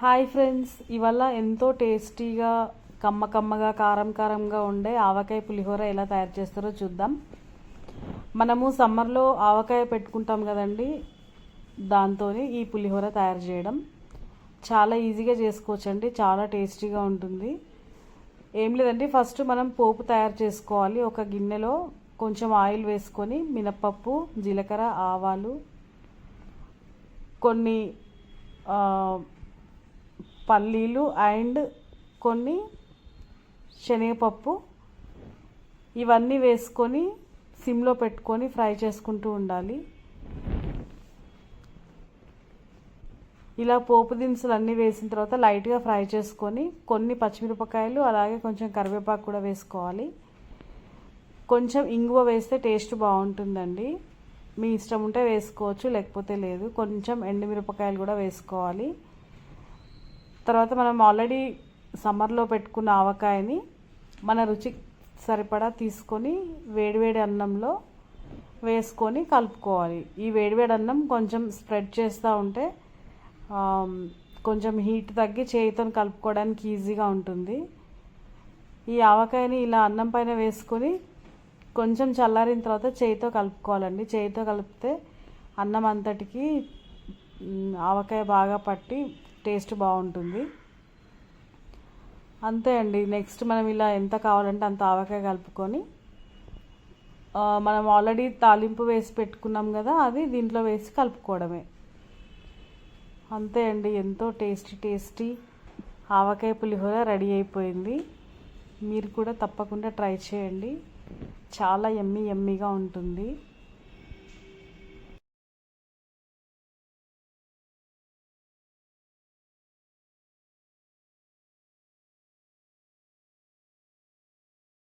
Hi friends, ఇవాళ ఎంతో టేస్టీగా కమ్మగా కారంగా ఉండే ఆవకాయ పులిహోర ఎలా తయారు చేస్తారో చూద్దాం. మనము సమ్మర్లో ఆవకాయ పెట్టుకుంటాం కదండి, దాంతో ఈ పులిహోర తయారు చేయడం చాలా ఈజీగా చేసుకోవచ్చండి. చాలా టేస్టీగా ఉంటుంది. ఏం లేదండి, ఫస్ట్ మనం పోపు తయారు చేసుకోవాలి. ఒక గిన్నెలో కొంచెం ఆయిల్ వేసుకొని మినప్పప్పు, జీలకర్ర, ఆవాలు, కొన్ని పల్లీలు అండ్ కొన్ని శనగపప్పు ఇవన్నీ వేసుకొని సిమ్లో పెట్టుకొని ఫ్రై చేసుకుంటూ ఉండాలి. ఇలా పోపు దినుసులు అన్నీ వేసిన తర్వాత లైట్గా ఫ్రై చేసుకొని కొన్ని పచ్చిమిరపకాయలు అలాగే కొంచెం కరివేపాకు కూడా వేసుకోవాలి. కొంచెం ఇంగువ వేస్తే టేస్ట్ బాగుంటుందండి. మీ ఇష్టం ఉంటే వేసుకోవచ్చు, లేకపోతే లేదు. కొంచెం ఎండుమిరపకాయలు కూడా వేసుకోవాలి. తర్వాత మనం ఆల్రెడీ సమ్మర్లో పెట్టుకున్న ఆవకాయని మన రుచి సరిపడా తీసుకొని వేడివేడి అన్నంలో వేసుకొని కలుపుకోవాలి. ఈ వేడివేడి అన్నం కొంచెం స్ప్రెడ్ చేస్తూ ఉంటే కొంచెం హీట్ తగ్గి చేయితో కలుపుకోవడానికి ఈజీగా ఉంటుంది. ఈ ఆవకాయని ఇలా అన్నం పైన వేసుకొని కొంచెం చల్లారిన తర్వాత చేయితో కలుపుకోవాలండి. చేయితో కలిపితే అన్నం అంతటికి ఆవకాయ బాగా పట్టి టేస్ట్ బాగుంటుంది. అంతే అండి. నెక్స్ట్ మనం ఇలా ఎంత కావాలంటే అంత ఆవకాయ కలుపుకొని మనం ఆల్రెడీ తాలింపు వేసి పెట్టుకున్నాం కదా, అది దీంట్లో వేసి కలుపుకోవడమే. అంతే అండి, ఎంతో టేస్టీ ఆవకాయ పులిహోర రెడీ అయిపోయింది. మీరు కూడా తప్పకుండా ట్రై చేయండి. చాలా యమ్మీగా ఉంటుంది.